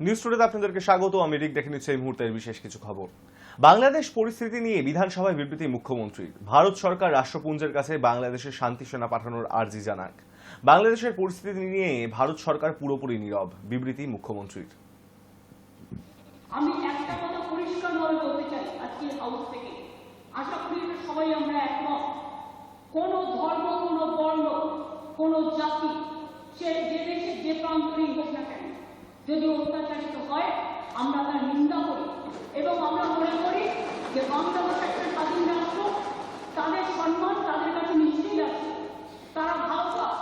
News টুডেতে আপনাদেরকে স্বাগত। আমি রিক, দেখে নিচ্ছি এই মুহূর্তের বিশেষ কিছু খবর। বাংলাদেশ পরিস্থিতি নিয়ে বিধানসভায় বিবৃতি মুখ্যমন্ত্রীর। ভারত সরকার রাষ্ট্রপুঞ্জের কাছে বাংলাদেশে শান্তি সেনা পাঠানোর আর্জি জানাক। বাংলাদেশের পরিস্থিতি নিয়ে ভারত সরকার পুরোপুরি নীরব, বিবৃতি মুখ্যমন্ত্রীর। আমি একটা কথা পরিষ্কারভাবে বলতে চাই আজকে হাউস থেকে, আশা করি সবাই আমরা একমত, কোন ধর্ম, কোন বর্ণ, কোন জাতি, সে যে দেশে যে প্রান্তরেই হোক না কেন, যদি অত্যাচারিত হয় আমরা তার নিন্দা করি এবং আমরা মনে করি যে বাংলাদেশ একটা স্বাধীন রাষ্ট্র, তাদের সম্মান তাদের কাছে নিশ্চয়ই আছে। তারা ভালো থাক,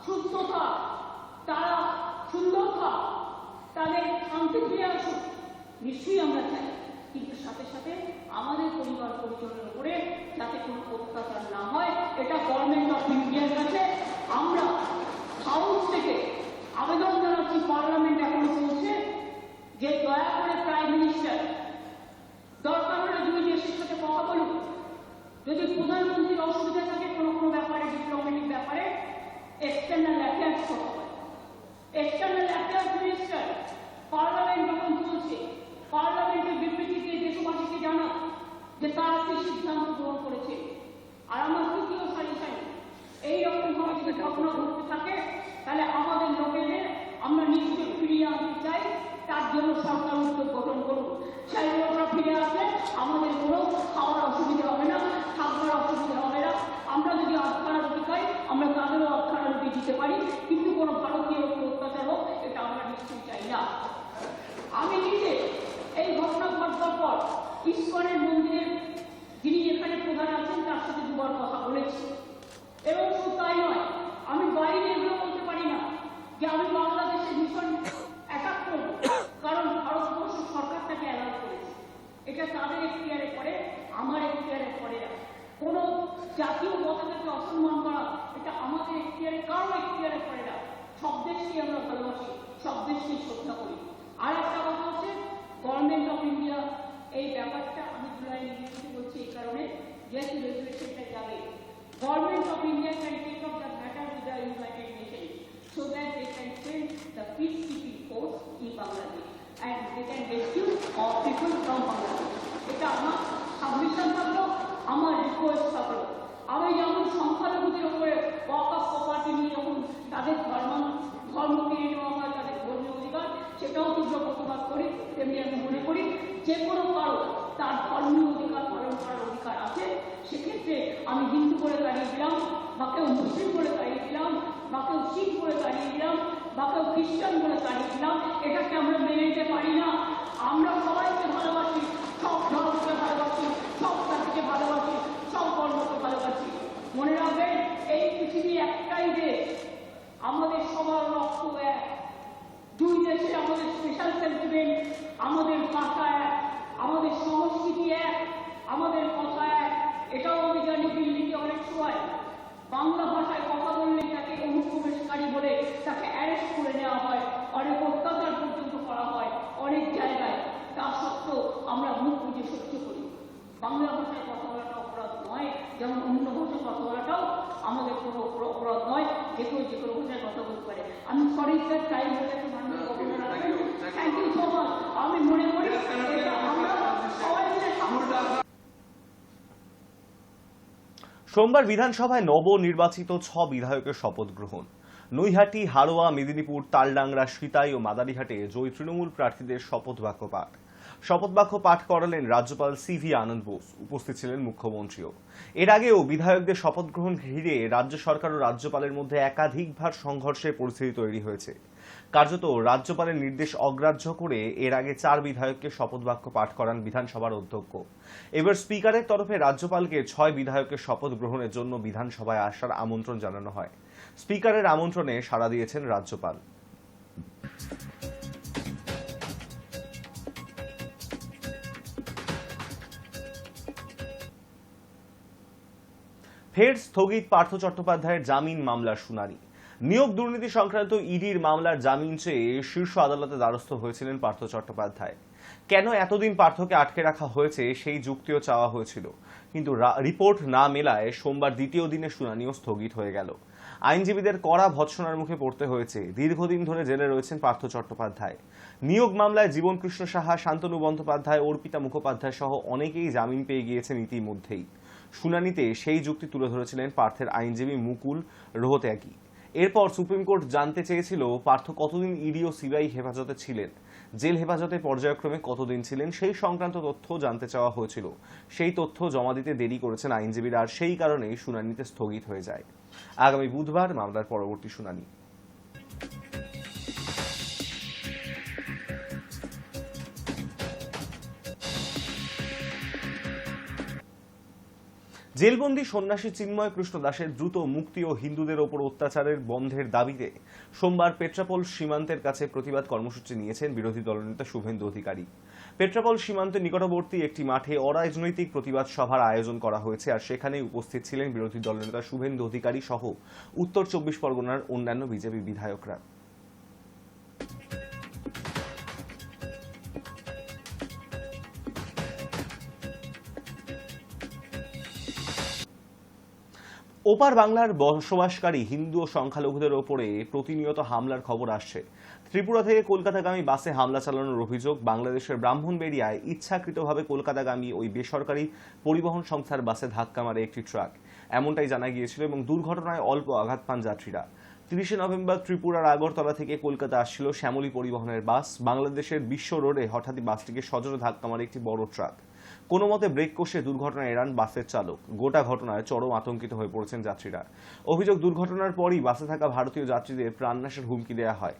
সুস্থ থাক, তারা সুন্দর থাক, তাদের শান্তি ফিরে আসুক, নিশ্চয়ই আমরা চাই। কিন্তু সাথে সাথে আমাদের পরিবার পরিজনের উপরে যাতে কোনো অত্যাচার না হয়, এটা গভর্নমেন্ট অফ ইন্ডিয়ার কাছে আমরা হাউস থেকে আবেদন জানাচ্ছি। পার্লামেন্ট এখনো চলছে যে দয়া করে প্রাইম মিনিস্টার দরকার হলে দুই দেশের সাথে কথা বলুন। যদি প্রধানমন্ত্রীর অসুবিধা থাকে কোনো কোনো ব্যাপারে, ডিপ্লোম্যাটিক ব্যাপারে, এক্সটার্নাল অ্যাফেয়ার্স কথা বলে। এক্সটার্নাল অ্যাফেয়ার্স মিনিস্টার পার্লামেন্ট যখন চলছে, পার্লামেন্টের বিবৃতি দিয়ে দেশবাসীকে জানা যে তারা কি সিদ্ধান্ত গ্রহণ করেছে। আর আমার তৃতীয় সাজেশন, এইরকম ভাবে যদি ঘটনা ঘটতে থাকে তাহলে আমাদের লোকেদের আমরা নিশ্চয়ই ফিরিয়ে আনতে চাই। তার জন্য সরকার উদ্যোগ গঠন করুন। সেই লোকরা ফিরে আসলে আমাদের কোনো খাওয়ার অসুবিধা হবে না, থাকবার অসুবিধা হবে না। আমরা যদি আটখানা রুটি খাই আমরা তাদেরও আটখানা রুটি দিতে পারি, কিন্তু কোনো ভারতীয় অত্যাচার হোক এটা আমরা নিশ্চয়ই চাই না। আমি নিজে এই ঘটনা ঘটবার পর ইস্কনের মন্দিরের যিনি এখানে প্রধান আছেন তার সাথে দুবার কথা বলেছি। এবং শুধু তাই নয়, আমি বাইরে এগুলো বলতে পারি না যে আমি বাংলাদেশের ভীষণ অ্যাটাক করব, কারণ ভারতবর্ষ সরকার তাকে অ্যালাউ করেছে। এটা তাদের এখতিয়ারে পড়ে, আমার এখতিয়ারে পড়ে না। কোনো জাতীয় পতাকাকে অসম্মান করা এটা আমাদের এখতিয়ারে, কারো এখতিয়ারে পড়ে না। সব দেশকে আমরা ভালোবাসি, সব দেশকে শ্রদ্ধা করি। আর একটা কথা হচ্ছে, গভর্নমেন্ট অফ ইন্ডিয়া এই ব্যাপারটা আমি জুলাই নির্দেশিত বলছি এই কারণে, যেহেতু রেজুলেশনটা যাবে, government of India can take up the matter with the United Nations so that they can send the peacekeeping force in Bangladesh and they can rescue all people from Bangladesh. এটা আমার সাবমিশন থাকলো, আমার request থাকলো। আমি যেমন সংখ্যালঘুদের উপরে ওয়াকফ property নিয়ে যখন তাদের ধর্ম কেড়ে নেওয়া হয়, তাদের ধর্মীয় অধিকার, সেটাও তীব্র প্রতিবাদ করি। তেমনি আমি মনে করি যে কোনো কারো তার ধর্মীয় অধিকার পালন করার অধিকার আছে। সেক্ষেত্রে আমি হিন্দু বলে দাঁড়িয়ে দিলাম, বা কেউ মুসলিম বলে দাঁড়িয়ে দিলাম, বা কেউ শিখ বলে দাঁড়িয়ে দিলাম, বা কেউ খ্রিস্টান বলে দাঁড়িয়ে দিলাম, এটাকে আমরা মেনে নিতে পারি না। আমরা সবাইকে ভালোবাসি, সব ধর্মকে ভালোবাসি, সব জাতিকে ভালোবাসি, সব ধর্মকে ভালোবাসি। মনে রাখবেন, এই পৃথিবী একটাই দেশ, আমাদের সবার রক্ত এক। দুই দেশে আমাদের স্পেশাল সেন্টিমেন্ট, আমাদের ভাষা এক, আমাদের সংস্কৃতি এক, আমাদের কথা এক। এটাও আমি জানি দিল্লিতে অনেক সময় বাংলা ভাষায় কথা বললে তাকে অনুপ্রবেশকারী বলে তাকে অ্যারেস্ট করে নেওয়া হয়, অনেক অত্যাচার পর্যন্ত করা হয় অনেক জায়গায়। তা সত্ত্বেও আমরা মুখ বুঝে সহ্য করি। বাংলা ভাষায় কথা বলাটা অপরাধ নয়, যেমন অন্য ভাষায় কথা বলাটাও আমাদের কোনো অপরাধ নয়। যে কেউ যে কোনো ভাষায় কথা বলতে পারে। আমি সরি স্যার, টাইম হয়ে গেছে, মানুষ কখনো রাখবেন। Thank you so much. আমি মনে করি আমরা সবাই মিলে সোমবার বিধানসভায় নবনির্বাচিত 6 বিধায়কের শপথ গ্রহণ। নৈহাটি, হাড়োয়া, মেদিনীপুর, তালডাংরা, সিতাই ও মাদারিহাটে জয়ী তৃণমূল প্রার্থীদের শপথ বাক্য পাঠ। শপথ বাক্য পাঠ করালেন রাজ্যপাল সিভি আনন্দ বোস, উপস্থিত ছিলেন মুখ্যমন্ত্রীও। এর আগেও বিধায়কদের শপথ গ্রহণ ঘিরে রাজ্য সরকার ও রাজ্যপালের মধ্যে একাধিকবার সংঘর্ষের পরিস্থিতি তৈরি হয়েছে। কার্যত রাজ্যপালের নির্দেশ অগ্রাহ্য করে এর আগে 4 বিধায়ককে শপথ বাক্য পাঠ করান বিধানসভার অধ্যক্ষ। এবার স্পিকারের তরফে রাজ্যপালকে 6 বিধায়কের শপথ গ্রহণের জন্য বিধানসভায় আসার আমন্ত্রণ জানানো হয়। স্পিকারের আমন্ত্রণে সাড়া দিয়েছেন রাজ্যপাল। ফের স্থগিত পার্থ চট্টোপাধ্যায়ের জামিন মামলার শুনানি। নিয়োগ দুর্নীতি সংক্রান্ত ইডির মামলার জামিন চেয়ে শীর্ষ আদালতে দ্বারস্থ হয়েছিলেন পার্থ চট্টোপাধ্যায়। কেন এতদিন পার্থকে আটকে রাখা হয়েছে সেই যুক্তিও চাওয়া হয়েছিল, কিন্তু রিপোর্ট না মেলায় সোমবার দ্বিতীয় দিনে শুনানিও স্থগিত হয়ে গেল। আইনজীবীদের কড়া ভৎসনার মুখে পড়তে হয়েছে। দীর্ঘদিন ধরে জেলে রয়েছেন পার্থ চট্টোপাধ্যায়। নিয়োগ মামলায় জীবনকৃষ্ণ সাহা, শান্তনু বন্দ্যোপাধ্যায়, অর্পিতা মুখোপাধ্যায় সহ অনেকেই জামিন পেয়ে গিয়েছেন ইতিমধ্যেই। শুনানিতে সেই যুক্তি তুলে ধরেছিলেন পার্থের আইনজীবী মুকুল রোহত্যাগী। এরপর সুপ্রিম কোর্ট জানতে চেয়েছিল পার্থ কতদিন ইডি ও সিবিআই হেফাজতে ছিলেন, জেল হেফাজতে পর্যায়ক্রমে কতদিন ছিলেন সেই সংক্রান্ত তথ্য জানতে চাওয়া হয়েছিল। সেই তথ্য জমা দিতে দেরি করেছেন আইনজীবীরা, আর সেই কারণেই শুনানিতে স্থগিত হয়ে যায়। আগামী বুধবার মামলার পরবর্তী শুনানি। জেলবন্দি সন্ন্যাসী চিন্ময় কৃষ্ণ দাসের দ্রুত মুক্তি ও হিন্দুদের ওপর অত্যাচারের বন্ধের দাবিতে সোমবার পেট্রাপোল সীমান্তের কাছে প্রতিবাদ কর্মসূচি নিয়েছেন বিরোধী দলনেতা শুভেন্দু অধিকারী। পেট্রাপোল সীমান্তের নিকটবর্তী একটি মাঠে অরাজনৈতিক প্রতিবাদ সভার আয়োজন করা হয়েছে, আর সেখানেই উপস্থিত ছিলেন বিরোধী দলনেতা শুভেন্দু অধিকারী সহ উত্তর 24 পরগনার অন্যান্য বিজেপি বিধায়করা। ওপার বাংলার বসবাসকারী হিন্দু ও সংখ্যালঘুদের ওপরে প্রতিনিয়ত হামলার খবর আসছে। ত্রিপুরা থেকে কলকাতাগামী বাসে হামলা চালানোর অভিযোগ। বাংলাদেশের ব্রাহ্মণবেড়িয়ায় ইচ্ছাকৃতভাবে কলকাতাগামী ওই বেসরকারি পরিবহন সংস্থার বাসে ধাক্কা মারে একটি ট্রাক, এমনটাই জানা গিয়েছিল, এবং দুর্ঘটনায় অল্প আঘাত পান যাত্রীরা। 30 নভেম্বর ত্রিপুরার আগরতলা থেকে কলকাতা আসছিল শ্যামলী পরিবহনের বাস। বাংলাদেশের বিশ্ব রোডে হঠাৎই বাসটিকে সজোরে ধাক্কা মারে একটি বড় ট্রাক। কোনো মতে ব্রেক কষে দুর্ঘটনা এড়ান বাসের চালক। গোটা ঘটনায় চরম আতঙ্কিত হয়ে পড়েছেন যাত্রীরা। অভিযোগ, দুর্ঘটনার পরই বাসে থাকা ভারতীয় যাত্রীদের প্রাণনাশের হুমকি দেওয়া হয়,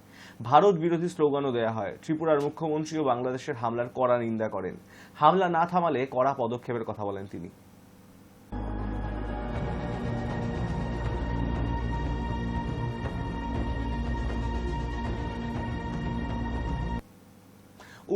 ভারত বিরোধী স্লোগানও দেওয়া হয়। ত্রিপুরার মুখ্যমন্ত্রীও বাংলাদেশের হামলার কড়া নিন্দা করেন। হামলা না থামালে কড়া পদক্ষেপের কথা বলেন তিনি।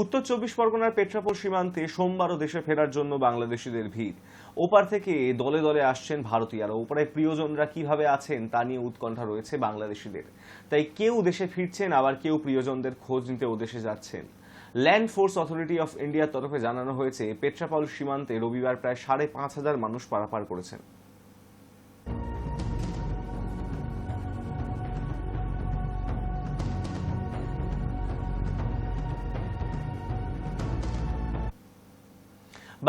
উত্তর 24 পরগনার পেট্রাপোল সীমান্তে সোমবারও দেশে ফেরার জন্য বাংলাদেশিদের ভিড়। ওপার থেকে দলে দলে আসছেন ভারতীয়রা। ওপারে প্রিয়জনরা কিভাবে আছেন তা নিয়ে উৎকণ্ঠা রয়েছে বাংলাদেশিদের। তাই কেউ দেশে ফিরছেন, আবার কেউ প্রিয়জনদের খোঁজ নিতে ও দেশে যাচ্ছেন। ল্যান্ড ফোর্স অথরিটি অফ ইন্ডিয়ার তরফে জানানো হয়েছে, পেট্রাপোল সীমান্তে রবিবার প্রায় 5,500 মানুষ পারাপার করেছেন।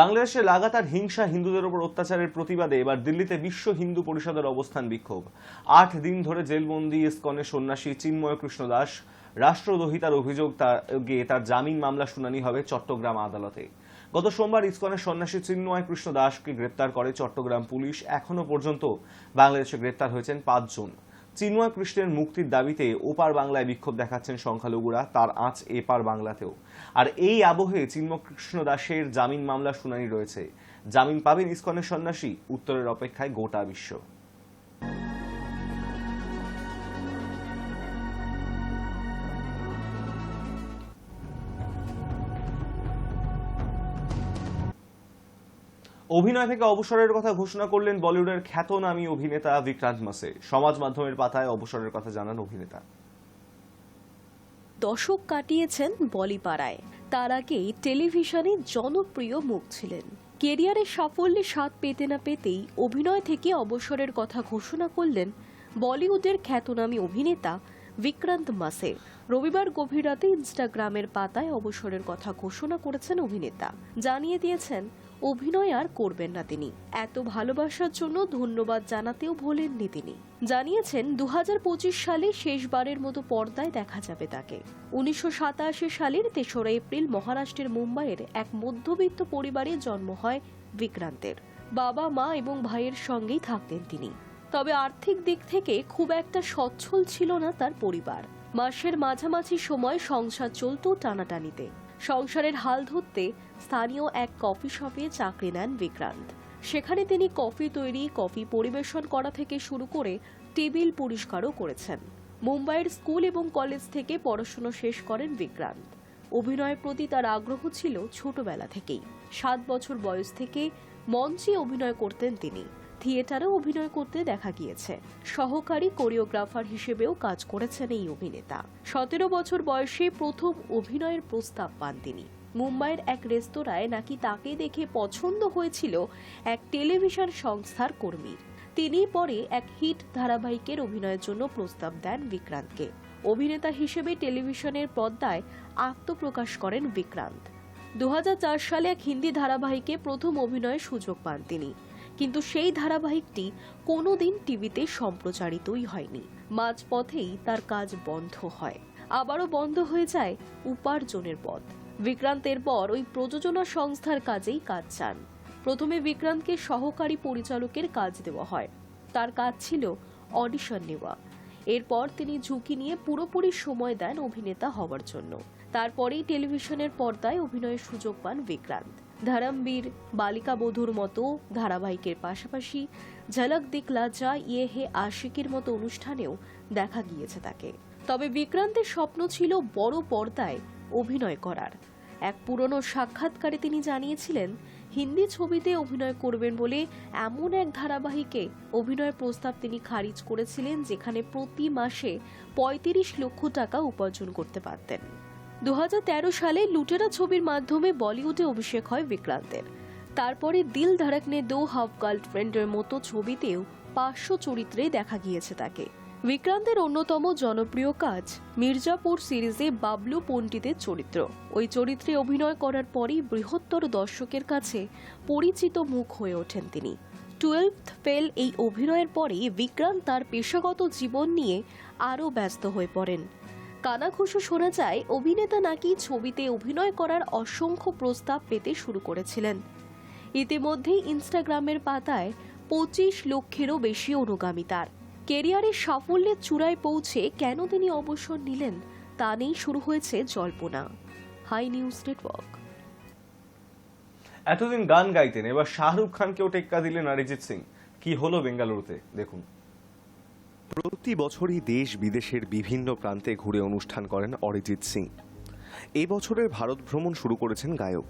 বাংলাদেশে লাগাতার হিংসা, হিন্দুদের উপর অত্যাচারের প্রতিবাদে এবার দিল্লিতে বিশ্ব হিন্দু পরিষদের অবস্থান বিক্ষোভ। 8 দিন ধরে জেলবন্দি ইসকনের সন্ন্যাসী চিন্ময় কৃষ্ণ দাস রাষ্ট্রদ্রোহিতার অভিযোগ তার জামিন মামলা শুনানি হবে চট্টগ্রাম আদালতে। গত সোমবার ইসকনের সন্ন্যাসী চিন্ময় কৃষ্ণ দাসকে গ্রেপ্তার করে চট্টগ্রাম পুলিশ। এখনো পর্যন্ত বাংলাদেশে গ্রেপ্তার হয়েছেন 5 জন। চিন্ময় কৃষ্ণের মুক্তির দাবিতে ওপার বাংলায় বিক্ষোভ দেখাচ্ছেন সংখ্যালঘুরা, তার আঁচ এপার বাংলাতেও। আর এই আবহে চিন্ময় কৃষ্ণ দাসের জামিন মামলা শুনানি রয়েছে। জামিন পাবেন ইসকনের সন্ন্যাসী, উত্তরের অপেক্ষায় গোটা বিশ্ব। অভিনয় থেকে অবসরের কথা ঘোষণা করলেন বলিউডের খ্যাতনামী অভিনেতা বিক্রান্ত মাসে। সমাজ মাধ্যমের পাতায় অবসরের কথা জানান অভিনেতা। দশক কাটিয়েছেন বলিপাড়ায়, তার আগেই টেলিভিশনে জনপ্রিয় মুখ ছিলেন। কেরিয়ারের সাফল্যে স্বাদ পেতে না পেতেই অভিনয় থেকে অবসরের কথা ঘোষণা করলেন বলিউডের খ্যাতনামী অভিনেতা বিক্রান্ত মাসে। রবিবার গভীর রাতে ইনস্টাগ্রামের পাতায় অবসরের কথা ঘোষণা করেছেন অভিনেতা। জানিয়ে দিয়েছেন অভিনয় আর করবেন না তিনি। এত ভালোবাসার জন্য ধন্যবাদ জানাতেও ভোলেননি তিনি। জানিয়েছেন 2025 সালে শেষবারের মতো পর্দায় দেখা যাবে তাকে। 1987 সালের 3রা এপ্রিল মহারাষ্ট্রের মুম্বাইয়ের এক মধ্যবিত্ত পরিবারে জন্ম হয় বিক্রান্তের। বাবা, মা এবং ভাইয়ের সঙ্গেই থাকতেন তিনি। তবে আর্থিক দিক থেকে খুব একটা সচ্ছল ছিল না তার পরিবার। মাসের মাঝামাঝি সময় সংসার চলত টানাটানিতে। সংসারের হাল ধরতে স্থানীয় এক কফি শপে চাকরি নেন বিক্রান্ত। সেখানে তিনি কফি তৈরি, কফি পরিবেশন করা থেকে শুরু করে টেবিল পরিষ্কারও করেছেন। মুম্বাইয়ের স্কুল এবং কলেজ থেকে পড়াশোনা শেষ করেন বিক্রান্ত। অভিনয়ের প্রতি তার আগ্রহ ছিল ছোটবেলা থেকেই। 7 বছর বয়স থেকে মঞ্চে অভিনয় করতেন তিনি। থিয়েটারেও অভিনয় করতে দেখা গিয়েছে। সহকারী কোরিওগ্রাফার হিসেবেও কাজ করেছেন এই অভিনেতা। 17 বছর বয়সে প্রথম অভিনয়ের প্রস্তাব পান তিনি। মুম্বাইয়ের এক রেস্তোরাঁয় নাকি তাকে দেখে পছন্দ হয়েছিল এক টেলিভিশন সংস্থার কর্মীর। তিনি পরে এক হিট ধারাবাহিকের অভিনয়ের জন্য প্রস্তাব দেন বিক্রান্তকে। অভিনেতা হিসেবে টেলিভিশনের পর্দায় আত্মপ্রকাশ করেন বিক্রান্ত। 2004 সালে এক হিন্দি ধারাবাহিকে প্রথম অভিনয়ের সুযোগ পান তিনি, কিন্তু সেই ধারাবাহিকটি কোনোদিন টিভিতে সম্প্রচারিতই হয়নি। মাঝপথেই তার কাজ বন্ধ হয়, আবারও বন্ধ হয়ে যায় উপার্জনের পথ। বিক্রান্তের পর ওই প্রযোজনা সংস্থার কাজেই কাজ চান। প্রথমে বিক্রান্তকে সহকারী পরিচালকের কাজ দেওয়া হয়। তার কাজ ছিল অডিশন নেওয়া। এরপর তিনি ঝুঁকি নিয়ে পুরোপুরি সময় দেন অভিনেতা হওয়ার জন্য। তারপরেই টেলিভিশনের পর্দায় অভিনয়ের সুযোগ পান বিক্রান্ত। ধরমবীর, বালিকা বধূর মতো ধারাবাহিকের পাশাপাশি ঝলক দিখলা যা ইয়ে হে আশিকের মতো অনুষ্ঠানেও দেখা গিয়েছে তাকে। তবে বিক্রান্তের স্বপ্ন ছিল বড় পর্দায় অভিনয় করার। এক পুরনো সাক্ষাৎকারে তিনি জানিয়েছিলেন হিন্দি ছবিতে অভিনয় করবেন বলে এমন এক ধারাবাহিকে অভিনয়ের প্রস্তাব তিনি খারিজ করেছিলেন যেখানে প্রতি মাসে 35 লক্ষ টাকা উপার্জন করতে পারতেন। 2013 সালে লুটেরা ছবির মাধ্যমে বলিউডে অভিষেক হয় বিক্রান্তের। তারপরে দিল ধড়কনে দো, হাফ গার্লফ্রেন্ডের মতো ছবিতেও 500 চরিত্রে দেখা গিয়েছে তাকে। বিক্রান্তের অন্যতম জনপ্রিয় কাজ মির্জাপুর সিরিজে বাবলু পণ্ডিতের চরিত্র। ওই চরিত্রে অভিনয় করার পরই বৃহত্তর দর্শকের কাছে পরিচিত মুখ হয়ে ওঠেন তিনি। 12th ফেল এই অভিনয়ের পরে বিক্রান্ত তার পেশাগত জীবন নিয়ে আরও ব্যস্ত হয়ে পড়েন। কানাঘুষো শোনা যায় অভিনেতা নাকি ছবিতে অভিনয় করার অসংখ্য প্রস্তাব পেতে শুরু করেছিলেন। ইতিমধ্যেই ইনস্টাগ্রামের পাতায় 25 লক্ষেরও বেশি অনুগামী তার। কেরিয়ারের সাফল্যের চূড়ায় পৌঁছে কেন তিনি অবসর নিলেন তা নিয়েই শুরু হয়েছে জল্পনা। Hi news network. এতদিন গান গাইতেন, এবার শাহরুখ খানকেও টেক্কা দিলেন অরিজিৎ সিং। কি হলো বেঙ্গালুরুতে দেখুন। প্রতি বছরই দেশ বিদেশের বিভিন্ন প্রান্তে ঘুরে অনুষ্ঠান করেন অরিজিৎ সিং। এই বছরের ভারত ভ্রমণ শুরু করেছেন গায়ক।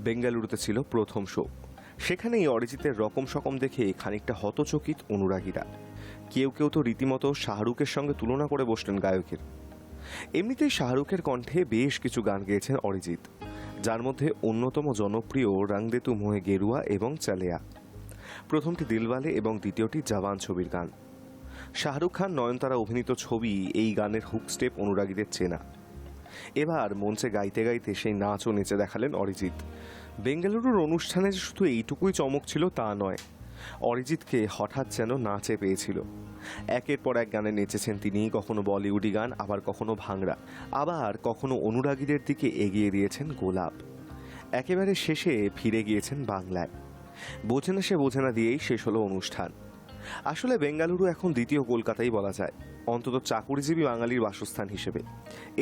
বেঙ্গালুরুতে ছিল প্রথম শো। সেখানেই অরিজিতের রকম সকম দেখে খানিকটা হতচকিত অনুরাগীরা। কেউ কেউ তো রীতিমতো শাহরুখের সঙ্গে তুলনা করে বসলেন গায়কের। এমনিতেই শাহরুখের কণ্ঠে বেশ কিছু গান গেয়েছেন অরিজিৎ, যার মধ্যে অন্যতম জনপ্রিয় রং দে তু মোহে গেরুয়া এবং চালেয়া। প্রথমটি দিলওয়ালে এবং দ্বিতীয়টি জওয়ান ছবির গান। শাহরুখ খান, নয়নতারা অভিনীত ছবি এই গানের হুক স্টেপ অনুরাগীদের চেনা। এবার মঞ্চে গাইতে গাইতে সেই নাচও নেচে দেখালেন অরিজিৎ। বেঙ্গালুরুর অনুষ্ঠানে যে শুধু এইটুকুই চমক ছিল তা নয়, অরিজিৎকে হঠাৎ যেন নাচে পেয়েছিল। একের পর এক গানে নেচেছেন তিনি, কখনো বলিউডি গান, আবার কখনো ভাংড়া, আবার কখনো অনুরাগীদের দিকে এগিয়ে দিয়েছেন গোলাপ। একেবারে শেষে ফিরে গিয়েছেন বাংলায়। বোঝে না সে বোঝে না দিয়েই শেষ হলো অনুষ্ঠান। আসলে বেঙ্গালুরু এখন দ্বিতীয় কলকাতাই বলা যায়, অন্তত চাকুরিজীবী বাঙালির বাসস্থান হিসেবে।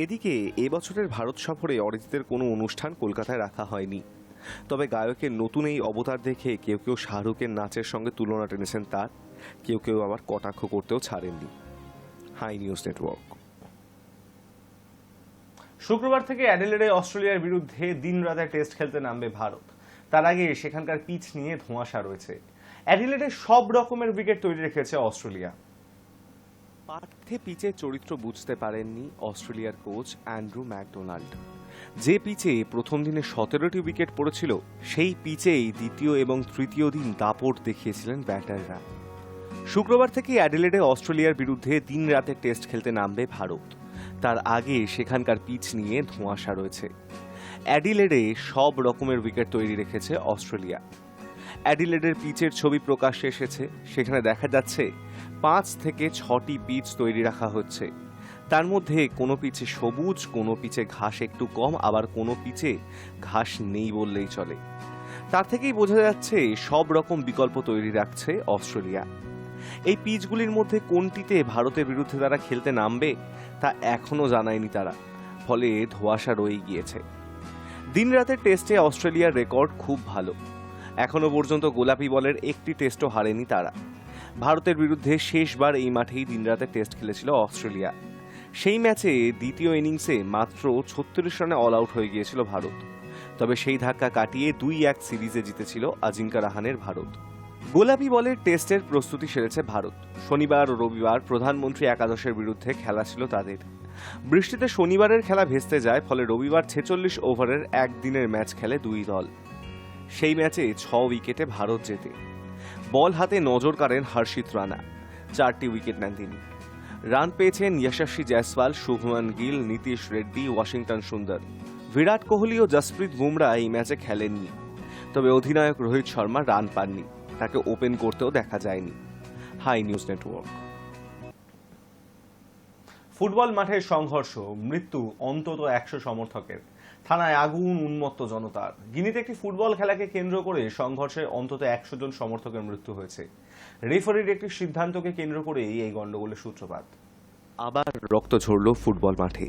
এদিকে এবছরের ভারত সফরে অরিজিতের কোনো অনুষ্ঠান কলকাতায় রাখা হয়নি। তবে গায়কের নতুন এই অবতার দেখে কেউ কেউ শাহরুখের নাচের সঙ্গে তুলনা টেনেছেন তার, কেউ কেউ আবার কটাক্ষ করতেও ছাড়েননি। Hi news Network. শুক্রবার থেকে অ্যাডিলেডে অস্ট্রেলিয়ার বিরুদ্ধে দিনরাতে টেস্ট খেলতে নামবে ভারত। তার আগে সেখানকার পিচ নিয়ে ধোঁয়াশা রয়েছে। অ্যাডিলেডে সব রকমের উইকেট তৈরি রেখেছে অস্ট্রেলিয়া। পার্থে পিচের চরিত্র বুঝতে পারেননি অস্ট্রেলিয়ার কোচ অ্যান্ড্রু ম্যাকডোনাল্ড। যে পিচে প্রথম দিনে 17টি উইকেট পড়েছিল, সেই পিচেই দ্বিতীয় এবং তৃতীয় দিন দাপট দেখিয়েছিলেন ব্যাটাররা। শুক্রবার থেকে অ্যাডিলেডে অস্ট্রেলিয়ার বিরুদ্ধে দিন রাতে টেস্ট খেলতে নামবে ভারত। তার আগে সেখানকার পিচ নিয়ে ধোঁয়াশা রয়েছে। অ্যাডিলেডে সব রকমের উইকেট তৈরি রেখেছে অস্ট্রেলিয়া। অ্যাডিলেডের পিচের ছবি প্রকাশ্যে এসেছে। সেখানে দেখা যাচ্ছে 5 থেকে 6টি পিচ তৈরি রাখা হচ্ছে। তার মধ্যে কোনো পিচে সবুজ, কোনো পিচে ঘাস একটু কম, আবার কোনো পিচে ঘাস নেই বললেই চলে। তার থেকেই বোঝা যাচ্ছে সব রকম বিকল্প তৈরি রাখছে অস্ট্রেলিয়া। এই পিচগুলির মধ্যে কোনটিতে ভারতের বিরুদ্ধে তারা খেলতে নামবে তা এখনও জানায়নি তারা, ফলে ধোঁয়াশা রয়ে গিয়েছে। দিন রাতের টেস্টে অস্ট্রেলিয়ার রেকর্ড খুব ভালো। এখনো পর্যন্ত গোলাপি বলের একটি টেস্টও হারেনি তারা। ভারতের বিরুদ্ধে শেষবার এই মাঠেই দিনরাতে টেস্ট খেলেছিল অস্ট্রেলিয়া। সেই ম্যাচে দ্বিতীয় ইনিংসে মাত্র 36 রানে অল আউট হয়ে গিয়েছিল ভারত। তবে সেই ধাক্কা কাটিয়ে 2-1 সিরিজে জিতেছিল আজিঙ্কা রাহানের ভারত। গোলাপি বলের টেস্টের প্রস্তুতি সেরেছে ভারত। শনিবার ও রবিবার প্রধানমন্ত্রী একাদশের বিরুদ্ধে খেলা ছিল তাদের। বৃষ্টিতে শনিবারের খেলা ভেস্তে যায়, ফলে রবিবার 46 ওভারের একদিনের ম্যাচ খেলে দুই দল। সেই ম্যাচে 6 উইকেটে ভারত জেতে। বল হাতে নজর কাড়েন হর্ষিত রানা, 4টি উইকেট নেন তিনি। রান পেয়েছেন যশস্বী জয়সওয়াল, শুভমান গিল, নীতিশ রেড্ডি, ওয়াশিংটন সুন্দর। বিরাট কোহলি ও জসপ্রীত বুমরা এই ম্যাচে খেলেননি, তবে অধিনায়ক রোহিত শর্মা রান পাননি, তাকে ওপেন করতেও দেখা যায়নি। High news network. ফুটবল মাঠের সংঘর্ষ, মৃত্যু অন্তত 100 সমর্থকের। থানায় আগুন, উন্মত্ত জনতার। গিনিতে একটি ফুটবল খেলাকে কেন্দ্র করে সংঘর্ষে অন্তত 100 জন সমর্থকের মৃত্যু হয়েছে। রেফারির একটি সিদ্ধান্তকে কেন্দ্র করেই এই গন্ডগোলের সূত্রপাত। আবার রক্ত ঝরল ফুটবল মাঠে।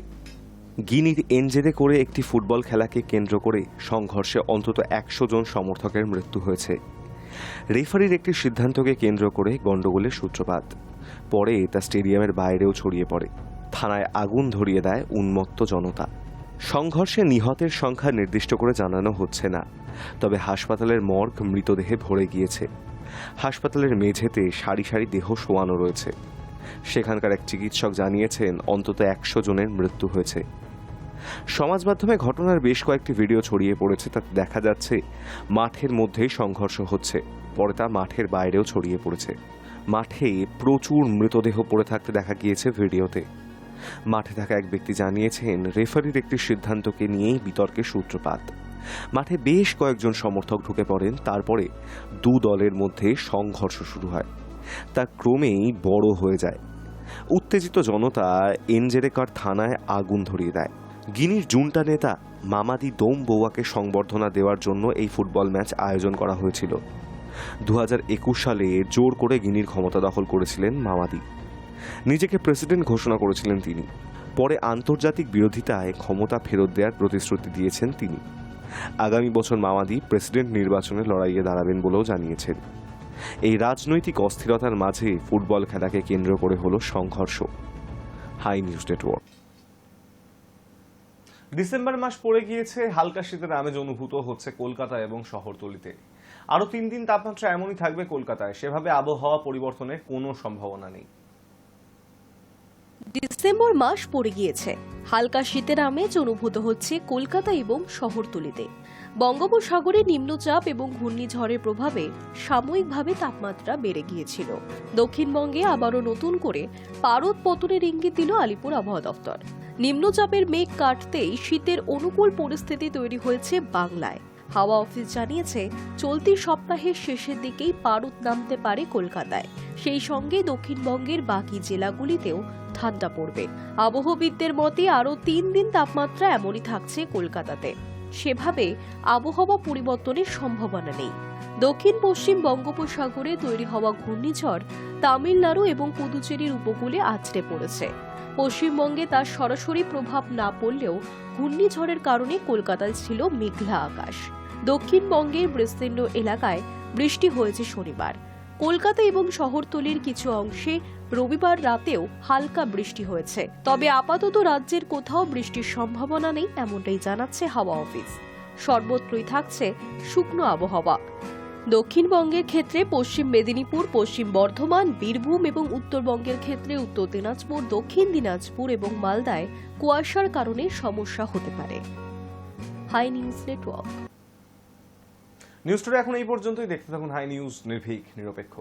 গিনির এনজেডে করে একটি ফুটবল খেলাকে কেন্দ্র করে সংঘর্ষে অন্তত 100 জন সমর্থকের মৃত্যু হয়েছে। রেফারির একটি সিদ্ধান্তকে কেন্দ্র করে গন্ডগোলের সূত্রপাত। পরে তা স্টেডিয়ামের বাইরেও ছড়িয়ে পড়ে। থানায় আগুন ধরিয়ে দেয় উন্মত্ত জনতা। সংঘর্ষে নিহতের সংখ্যা নির্দিষ্ট করে জানানো হচ্ছে না, তবে হাসপাতালের মর্গ মৃতদেহে ভরে গিয়েছে। হাসপাতালের মেঝেতে সারি সারি দেহ শোয়ানো রয়েছে। সেখানকার এক চিকিৎসক জানিয়েছেন অন্তত 100 জনের মৃত্যু হয়েছে। সমাজ মাধ্যমে ঘটনার বেশ কয়েকটি ভিডিও ছড়িয়ে পড়েছে, তাতে দেখা যাচ্ছে মাঠের মধ্যেই সংঘর্ষ হচ্ছে, পরে তা মাঠের বাইরেও ছড়িয়ে পড়েছে। মাঠে প্রচুর মৃতদেহ পড়ে থাকতে দেখা গিয়েছে ভিডিওতে। মাঠে থাকা এক ব্যক্তি জানিয়েছেন রেফারির একটি সিদ্ধান্তকে নিয়েই বিতর্কের সূত্রপাত। মাঠে বেশ কয়েকজন সমর্থক ঢুকে পড়েন, তারপরে দু দলের মধ্যে সংঘর্ষ শুরু হয়। তা ক্রমেই বড় হয়ে যায়। উত্তেজিত জনতা এনজেরেকার থানায় আগুন ধরিয়ে দেয়। গিনির জুন্টা নেতা মামাদি দোম বৌয়াকে সংবর্ধনা দেওয়ার জন্য এই ফুটবল ম্যাচ আয়োজন করা হয়েছিল। 2021 সালে জোর করে গিনির ক্ষমতা দখল করেছিলেন মামাদি। নিজেকে প্রেসিডেন্ট ঘোষণা করেছিলেন তিনি। পরে আন্তর্জাতিক বিরোধিতায় ক্ষমতা ফেরত দেওয়ার প্রতিশ্রুতি দিয়েছেন তিনি। আগামী বছর মামাদি প্রেসিডেন্ট নির্বাচনে লড়াইয়ে দাঁড়াবেন বলেও জানিয়েছেন। এই রাজনৈতিক অস্থিরতার মাঝে ফুটবল খেলাকে কেন্দ্র করে হলো সংঘর্ষ। Hi news network. ডিসেম্বর মাস পড়ে গিয়েছে, হালকা শীতের আমেজ অনুভূত হচ্ছে কলকাতা এবং শহরতলিতে। আরো 3 দিন তাপমাত্রা এমনই থাকবে কলকাতায়, সেভাবে আবহাওয়া পরিবর্তনের কোনো সম্ভাবনা নেই। ডিসেম্বর মাস পড়ে গিয়েছে, হালকা শীতের আমেজ অনুভূত হচ্ছে কলকাতা এবং শহরতলিতে। বঙ্গোপসাগরে নিম্নচাপ এবং ঘূর্ণিঝড়ের প্রভাবে সাময়িকভাবে তাপমাত্রা বেড়ে গিয়েছিল। দক্ষিণবঙ্গে আবারও নতুন করে পারদ পতনের ইঙ্গিত দিল আলিপুর আবহাওয়া দফতর। নিম্নচাপের মেঘ কাটতেই শীতের অনুকূল পরিস্থিতি তৈরি হয়েছে বাংলায়। হাওয়া অফিস জানিয়েছে চলতি সপ্তাহের শেষের দিকেই পারদ নামতে পারে কলকাতায়। সেই সঙ্গে দক্ষিণবঙ্গের বাকি জেলাগুলিতেও ঠান্ডা পড়বে। আবহাওয়াবিদদের মতে আরও 3 দিন তাপমাত্রা এমনই থাকছে কলকাতাতে। সেভাবে আবহাওয়া পরিবর্তনের সম্ভাবনা নেই। দক্ষিণ পশ্চিম বঙ্গোপসাগরে তৈরি হওয়া ঘূর্ণিঝড় তামিলনাড়ু এবং পুদুচেরির উপকূলে আছড়ে পড়েছে। পশ্চিমবঙ্গে তার সরাসরি প্রভাব না পড়লেও ঘূর্ণিঝড়ের কারণে কলকাতায় ছিল মেঘলা আকাশ। দক্ষিণবঙ্গের বিস্তীর্ণ এলাকায় বৃষ্টি হয়েছে শনিবার। কলকাতা এবং শহরতলির কিছু অংশে রবিবার রাতেও হালকা বৃষ্টি হয়েছে, তবে আপাতত রাজ্যের কোথাও বৃষ্টির সম্ভাবনা নেই, এমনটাই জানাচ্ছে হাওয়া অফিস। সর্বত্রই থাকছে শুকনো আবহাওয়া। দক্ষিণবঙ্গের ক্ষেত্রে পশ্চিম মেদিনীপুর, পশ্চিম বর্ধমান, বীরভূম এবং উত্তরবঙ্গের ক্ষেত্রে উত্তর দিনাজপুর, দক্ষিণ দিনাজপুর এবং মালদায় কুয়াশার কারণে সমস্যা হতে পারে। Hi news network. News today এখন এই পর্যন্তই। দেখতে থাকুন হাই নিউজ, নির্ভীক, নিরপেক্ষ।